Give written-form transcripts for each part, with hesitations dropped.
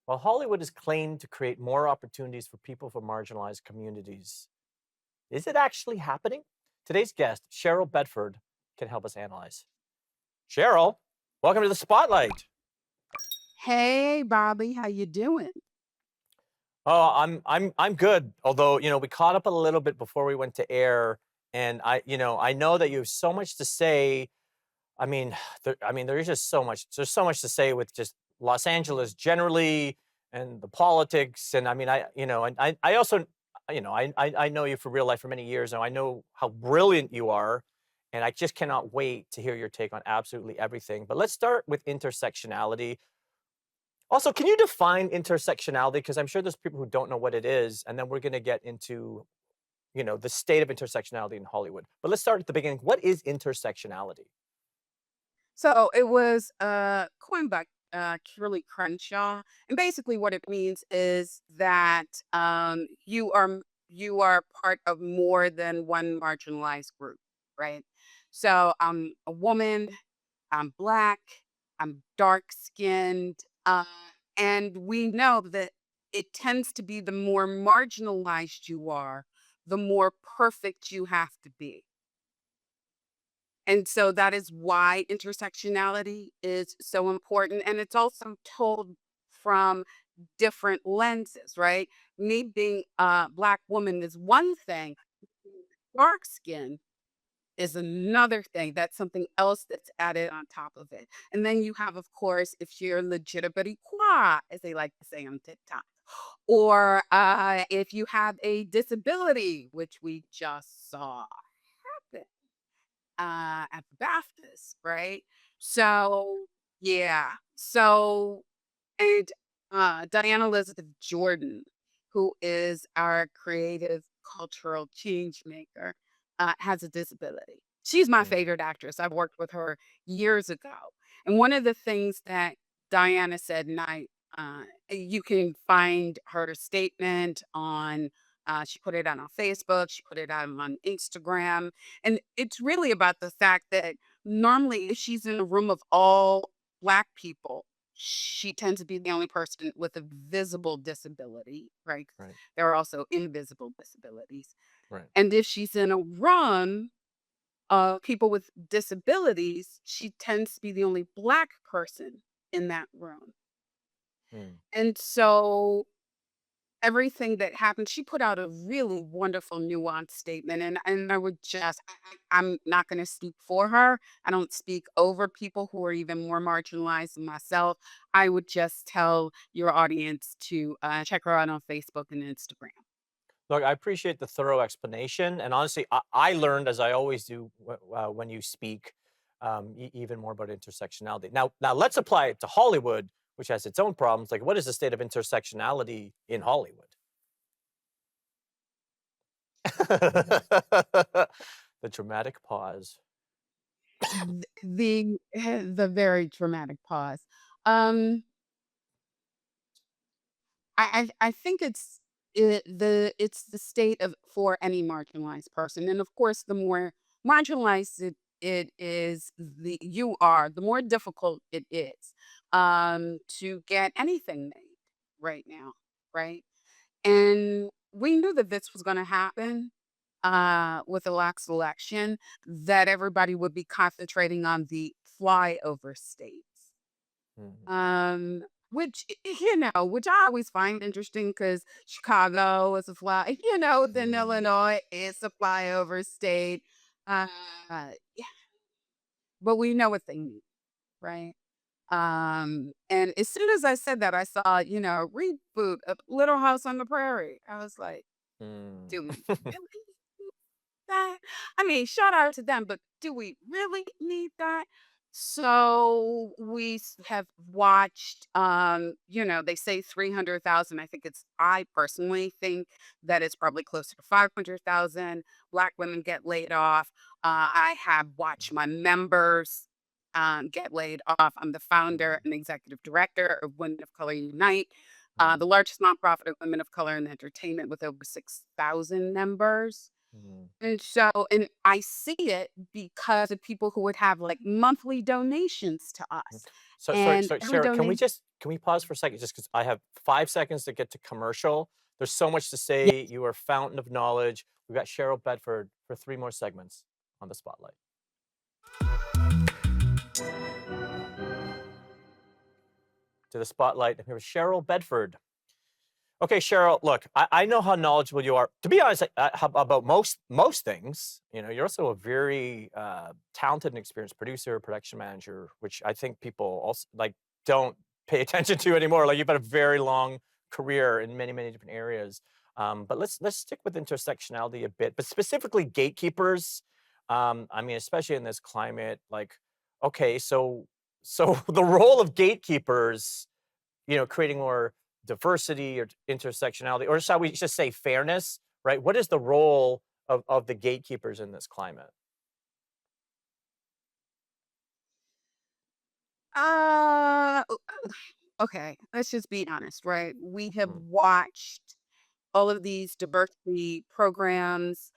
While Hollywood is claimed to create more opportunities for people from marginalized communities, is it actually happening? Today's guest, Cheryl Bedford, can help us analyze. Cheryl, welcome to the spotlight. Hey, Bobby, how you doing? Oh, I'm good. Although, we caught up a little bit before we went to air, and I know that you have so much to say. There's just so much. There's so much to say with just Los Angeles generally and the politics. And I also, I know you for real life for many years, and I know how brilliant you are, and I just cannot wait to hear your take on absolutely everything. But let's start with intersectionality. Also, can you define intersectionality? Because I'm sure there's people who don't know what it is, and then we're going to get into, the state of intersectionality in Hollywood. But let's start at the beginning. What is intersectionality? So it was coined by Shirley Crenshaw, and basically what it means is that you are part of more than one marginalized group, right? So I'm a woman, I'm black, I'm dark skinned, and we know that it tends to be the more marginalized you are, the more perfect you have to be. And so that is why intersectionality is so important. And it's also told from different lenses, right? Me being a Black woman is one thing, dark skin is another thing. That's something else that's added on top of it. And then you have, of course, if you're legitimately qua, as they like to say on TikTok, or if you have a disability, which we just saw happen at the BAFTAs, right? So, yeah. So, and Diana Elizabeth Jordan, who is our creative cultural change maker, has a disability. She's my Mm. favorite actress. I've worked with her years ago. And one of the things that Diana said, and you can find her statement on, she put it out on Facebook, she put it out on Instagram. And it's really about the fact that normally, if she's in a room of all Black people, she tends to be the only person with a visible disability, right? 'Cause Right, there are also invisible disabilities. right. And if she's in a room of people with disabilities, she tends to be the only Black person in that room. Mm. And so everything that happened, she put out a really wonderful nuanced statement, and I would just I'm not gonna speak for her. I don't speak over people who are even more marginalized than myself. I would just tell your audience to, check her out on Facebook and Instagram. Look, I appreciate the thorough explanation, and honestly, I learned as I always do when you speak, even more about intersectionality. Now let's apply it to Hollywood, which has its own problems. Like, what is the state of intersectionality in Hollywood? The dramatic pause. The very dramatic pause. Um, I think it's the state of for any marginalized person, and of course, the more marginalized it is, the more difficult it is to get anything made right now, right? And we knew that this was going to happen with the last election, that everybody would be concentrating on the flyover states. Mhm. Um, which I always find interesting because Chicago is a then Mm. Illinois is a flyover state. Yeah, but we know what they mean, right? And as soon as I said that, I saw, a reboot of Little House on the Prairie. I was like, Mm. do we really need that? I mean, shout out to them, but do we really need that? So have watched, they say 300,000. I personally think that it's probably closer to 500,000 Black women get laid off. I have watched my members get laid off. I'm the founder Mm. and executive director of Women of Color Unite, Mm. the largest nonprofit of women of color in entertainment with over 6,000 members. Mm. And I see it because of people who would have like monthly donations to Mm. us. So sorry, And sorry, every Sarah, donation, can we pause for a second just because I have 5 seconds to get to commercial. There's so much to say. yes. You are a fountain of knowledge. We've got Cheryl Bedford for 3 more segments on the spotlight. To the spotlight, and here is Cheryl Bedford. Okay, Cheryl, look, I know how knowledgeable you are. To be honest, about most things, you know, you're also a very talented and experienced producer, production manager, which I think people also like don't pay attention to anymore. Like you've had a very long career in many different areas. But let's stick with intersectionality a bit, but specifically gatekeepers. I mean, especially in this climate, like, okay, so the role of gatekeepers, you know, creating more diversity or intersectionality, or shall we just say fairness, right? What is the role of the gatekeepers in this climate? Uh, o- okay, let's just be honest, right? We have Mm, watched all of these diversity programs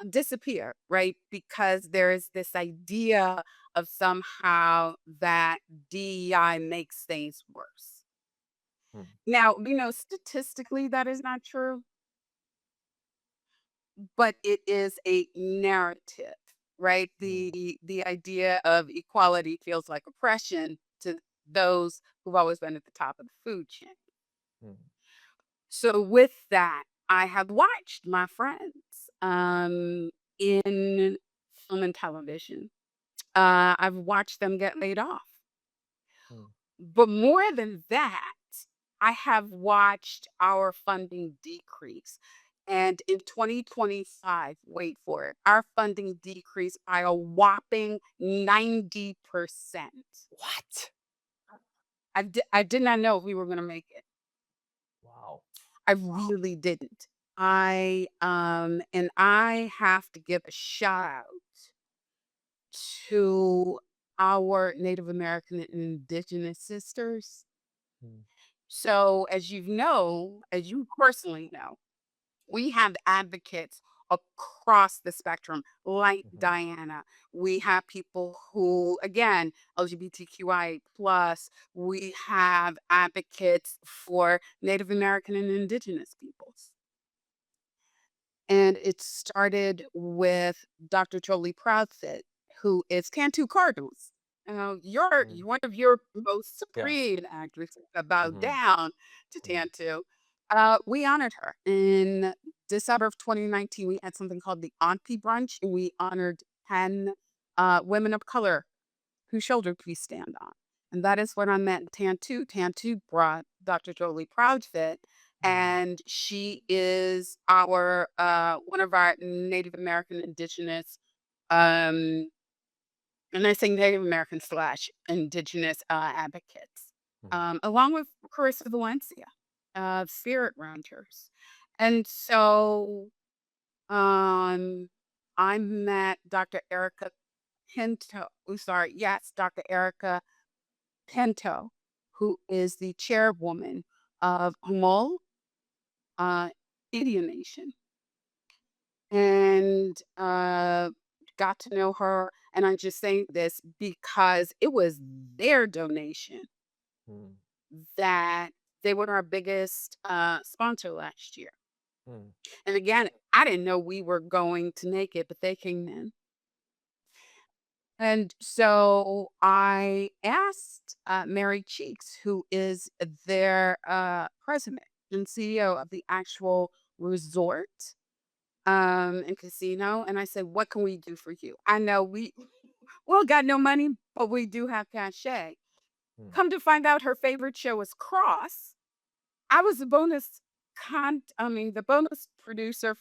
disappear, right? Because there is this idea of somehow that DEI makes things worse. mm, Now, statistically, that is not true, but it is a narrative, right? mm, The idea of equality feels like oppression to those who've always been at the top of the food chain. mm, So with that, I have watched my friends in film and television. I've watched them get laid off. mm, But more than that, I have watched our funding decrease. And in 2025, wait for it, our funding decreased by a whopping 90%. what? I did not know we were going to make it. Wow. I really didn't. I have to give a shout out to our Native American and Indigenous sisters. Mm, So, as you personally know, we have advocates across the spectrum, like mhm, Diana. We have people who, again, LGBTQI plus. We have advocates for Native American and Indigenous peoples. And it started with Dr. Jolie Proudfit, who is Tantoo Cardinals. mm, One of your most yeah. supreme actresses about Mhm, down to mm, Tantoo. We honored her in December of 2019. We had something called the Auntie Brunch, and we honored 10 women of color whose shoulder we stand on. And that is when I met Tantoo. Tantoo brought Dr. Jolie Proudfit, mm, and she is our one of our Native American Indigenous, um, and I say Native American slash Indigenous advocates, mhm, along with Carissa Valencia, Spirit Rangers, and so um, I met Dr. Erica Pinto. Oh, sorry, yes, Dr. Erica Pinto, who is the chairwoman of Humboldt uh, Indian Nation, and got to know her. And I'm just saying this because it was their donation mm, that they were our biggest sponsor last year. mm, And again, I didn't know we were going to make it, but they came in. And so I asked Mary Cheeks, who is their president and CEO of the actual resort and casino. And I said, what can we do for you? I know we well got no money, but we do have cachet. mm, Come to find out her favorite show is Cross. I was the the bonus producer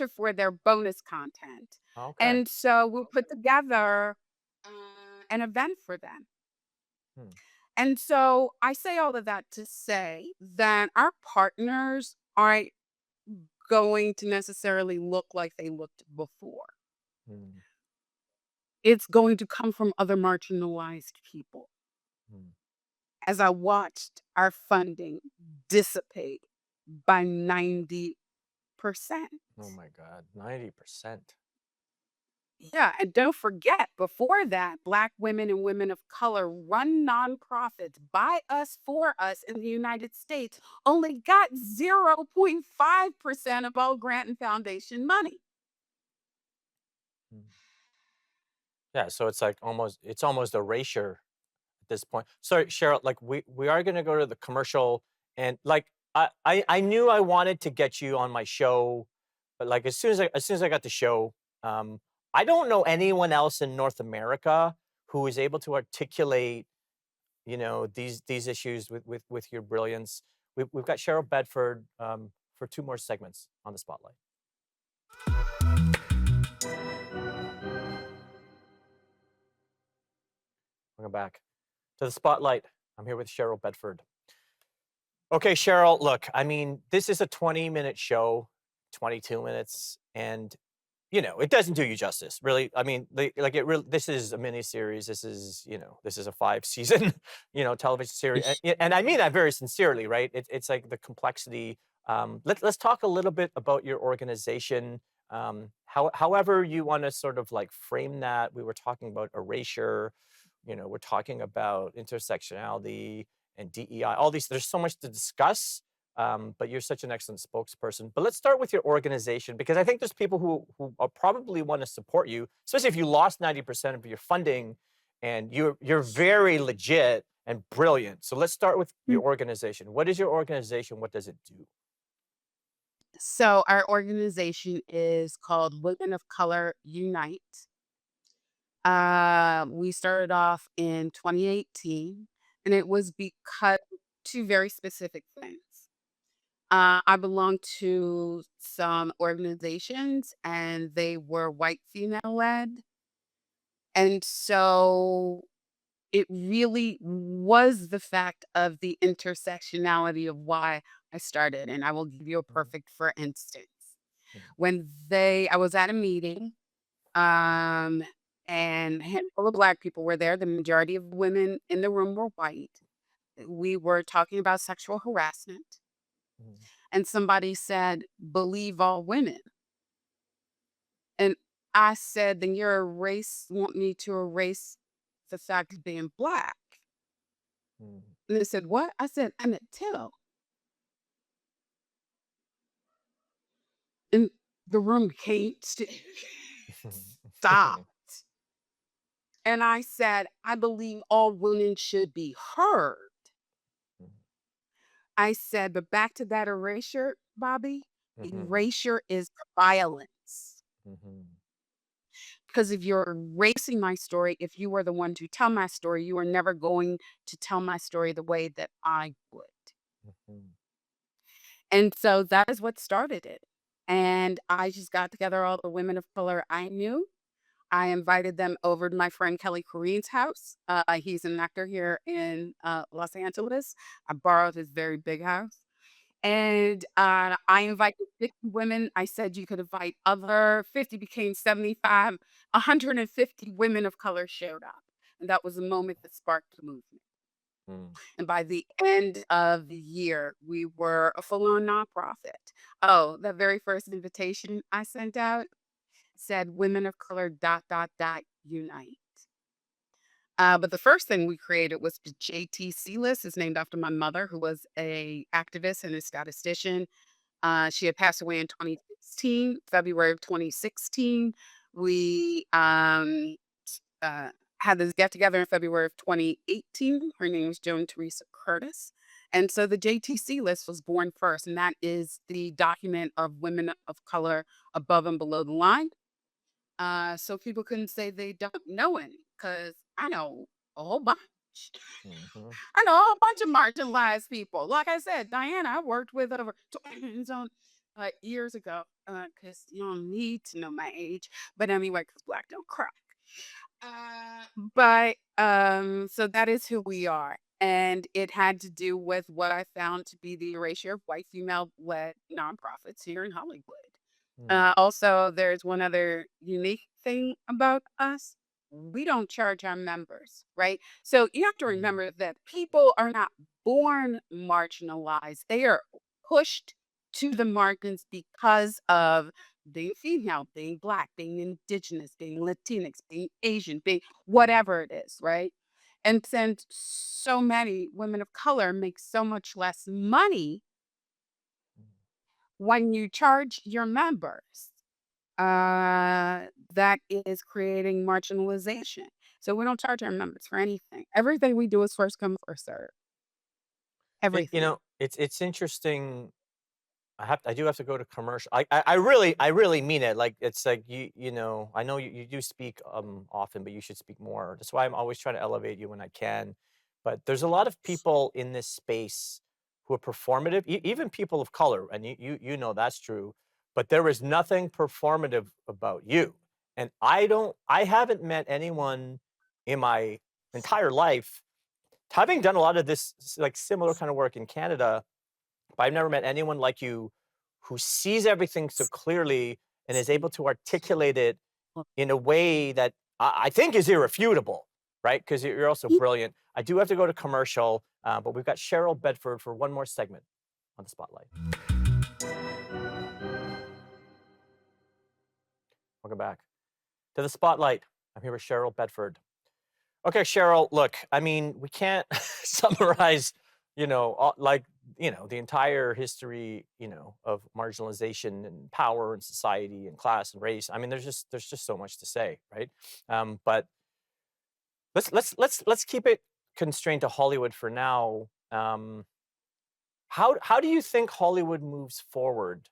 for their bonus content. okay. And so we'll put together an event for them. Mm, And so I say all of that to say that our partners aren't going to necessarily look like they looked before. mm, It's going to come from other marginalized people. mm, As I watched our funding dissipate by 90%. Oh my God, 90%. Yeah, and don't forget, before that, Black women and women of color run nonprofits by us for us in the United States only got 0.5% of all grant and foundation money. Mm. Yeah, so it's almost erasure at this point. Sorry, Cheryl, like we are gonna go to the commercial and like I knew I wanted to get you on my show, but like as soon as I got the show, um, I don't know anyone else in North America who is able to articulate, these issues with your brilliance. We've got Cheryl Bedford for two more segments on the spotlight. Welcome back to the spotlight. I'm here with Cheryl Bedford. Okay, Cheryl, look, I mean, this is a 20-minute show, 22 minutes, and it doesn't do you justice, really. I mean, like it really this is a mini series. This is a 5 season, television series. And I mean that very sincerely, right? It's like the complexity. Let's talk a little bit about your organization. However you want to sort of like frame that. We were talking about erasure, we're talking about intersectionality and DEI, all these, there's so much to discuss. But you're such an excellent spokesperson. But let's start with your organization because I think there's people who probably want to support you, especially if you lost 90% of your funding, and you're very legit and brilliant. So let's start with Mm. your organization. What is your organization? What does it do? So, our organization is called Women of Color Unite. We started off in 2018, and it was because two very specific things. I belong to some organizations, and they were white female led. And so it really was the fact of the intersectionality of why I started. And I will give you a Mhm, perfect for instance. mhm, I was at a meeting, um, and a handful of Black people were there. The majority of women in the room were white. We were talking about sexual harassment, mhm, and somebody said, "Believe all women." And I said, "Then your race want me to erase the fact of being Black?" mhm, And they said, "What?" I said, "I'm at Tittle." And the room can't stop. And I said, "I believe all women should be heard." I said, "But back to that erasure, Bobby, mhm, erasure is violence. mhm, Because if you're erasing my story, if you were the one to tell my story, you are never going to tell my story the way that I would." mhm, And so that is what started it. And I just got together all the women of color I knew. I invited them over to my friend Kelly Kareen's house. He's an actor here in Los Angeles. I borrowed his very big house. And I invited 50 women. I said you could invite other 50 became 75. 150 women of color showed up. And that was a moment that sparked the movement. mhm, And by the end of the year, we were a full-on nonprofit. Oh, the very first invitation I sent out said women of color unite. But the first thing we created was the JTC list. It's named after my mother, who was a activist and a statistician. She had passed away in 2016, February of 2016. We uh, had this get together in February of 2018. Her name is Joan Teresa Curtis. And so the JTC list was born first, and that is the document of women of color above and below the line. So people couldn't say they don't know any, because I know a whole bunch. mhm, I know a whole bunch of marginalized people. Like I said, Diana, I worked with over so, years ago, because you don't need to know my age. But anyway, because Black don't cry. Uh, so that is who we are. And it had to do with what I found to be the erasure of white female led nonprofits here in Hollywood. mhm, Also, there's one other unique thing about us. We don't charge our members, right? So you have to mhm, remember that people are not born marginalized, they are pushed to the margins because of being female, being Black, being Indigenous, being Latinx, being Asian, being whatever it is, right? And since so many women of color make so much less money when you charge your members, that is creating marginalization. So we don't charge our members for anything. Everything we do is first come, first serve. Everything. It's interesting. I do have to go to commercial. I really mean it. Like it's like I know you do speak often, but you should speak more. That's why I'm always trying to elevate you when I can. But there's a lot of people in this space who are performative, even people of color, and you know that's true. But there is nothing performative about you. And I haven't met anyone in my entire life, having done a lot of this like similar kind of work in Canada, but I've never met anyone like you who sees everything so clearly and is able to articulate it in a way that I think is irrefutable, right? Because you're also brilliant. I do have to go to commercial, but we've got Cheryl Bedford for one more segment on the spotlight. Welcome back to the spotlight. I'm here with Cheryl Bedford. Okay, Cheryl, look, I mean, we can't summarize, like, the entire history, of marginalization and power and society and class and race. I mean, there's just so much to say, right? But let's keep it constrained to Hollywood for now. How do you think Hollywood moves forward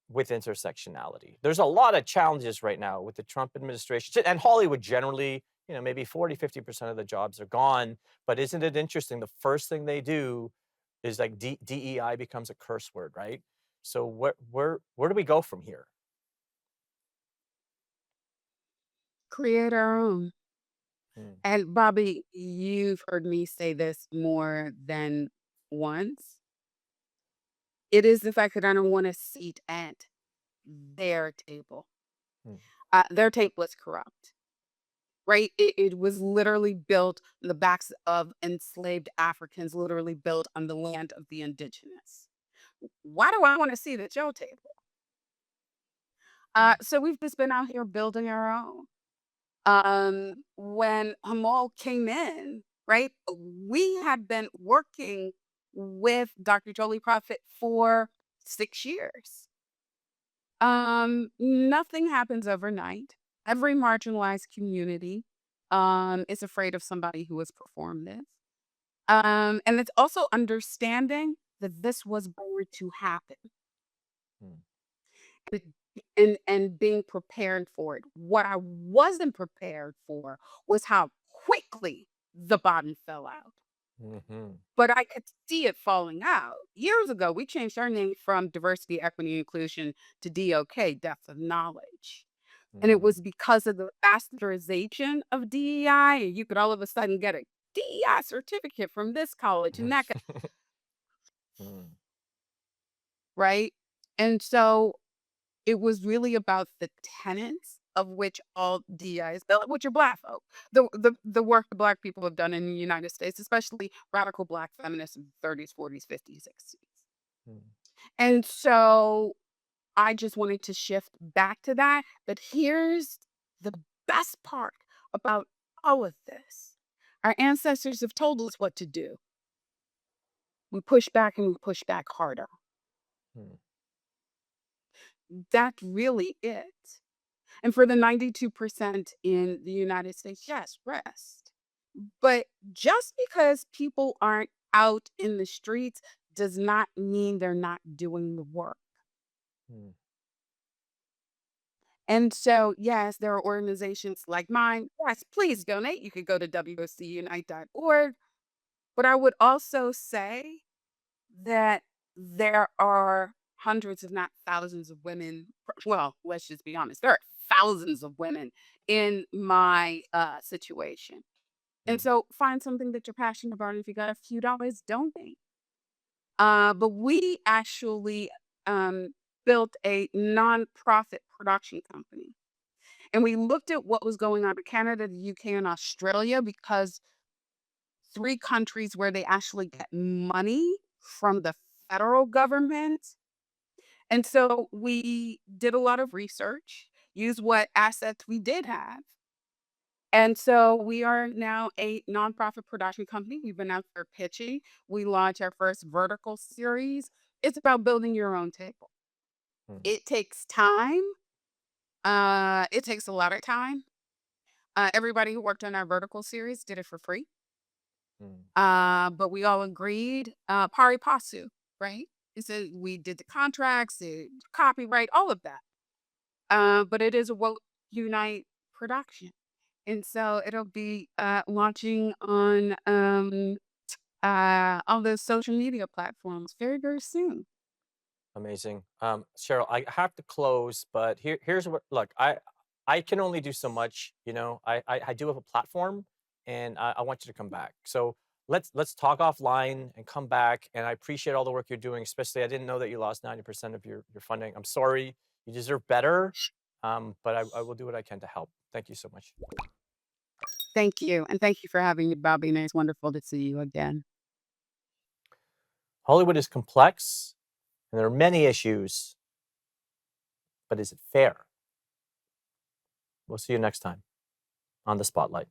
with intersectionality? There's a lot of challenges right now with the Trump administration and Hollywood generally. Maybe 40-50% of the jobs are gone. But isn't it interesting? The first thing they do is like DEI becomes a curse word, right? So where do we go from here? Create our own. Hmm, And Bobby, you've heard me say this more than once. It is the fact that I don't want a seat at their table. hmm, Their table is corrupt, right? It was literally built on the backs of enslaved Africans, literally built on the land of the indigenous. Why do I want to see the Joe table? hmm, So we've just been out here building our own. When Humboldt came in, right, we had been working with Dr. Jolie Prophet for 6 years. Nothing happens overnight. Every marginalized community is afraid of somebody who has performed this. And it's also understanding that this was going to happen hmm, but- and being prepared for it. What I wasn't prepared for was how quickly the bottom fell out. mhm, But I could see it falling out. Years ago, we changed our name from diversity, equity, inclusion to DOK, depth of knowledge. And it hmm, was because of the bastardization of DEI. You could all of a sudden get a DEI certificate from this college and that, hmm, right? And so it was really about the tenets of which all DEI is built, which are Black folk. The work that Black people have done in the United States, especially radical Black feminists in the 30s, 40s, 50s, 60s. hmm, And so I just wanted to shift back to that. But here's the best part about all of this. Our ancestors have told us what to do. We push back and we push back harder. hmm. That's really it. And for the 92% in the United States, yes, rest. But just because people aren't out in the streets does not mean they're not doing the work. Hmm. And so, yes, there are organizations like mine. Yes, please donate. You could go to wocunite.org. But I would also say that there are hundreds, if not thousands, of women. Well, let's just be honest. There are thousands of women in my situation. And Hmm. so find something that you're passionate about. And if you got a few dollars, donate. But we actually um, built a nonprofit production company. And we looked at what was going on in Canada, the UK, and Australia because three countries where they actually get money from the federal government. And so we did a lot of research, used what assets we did have. And so we are now a nonprofit production company. We've been out for pitching. We launched our first vertical series. It's about building your own table. Mm, It takes time. It takes a lot of time. Everybody who worked on our vertical series did it for free. mm. But we all agreed, pari passu, right? It said we did the contracts, the copyright, all of that. But it is a Woke Unite production. And so it'll be launching on the social media platforms very, very soon. Amazing. Cheryl, I have to close, but here's what. Look, I can only do so much. I do have a platform, and I want you to come back. So let's talk offline and come back. And I appreciate all the work you're doing. Especially, I didn't know that you lost 90% of your funding. I'm sorry. You deserve better. But I will do what I can to help. Thank you so much. Thank you. And thank you for having me, Bobby. And it's wonderful to see you again. Hollywood is complex, and there are many issues. But is it fair? We'll see you next time on the Spotlight.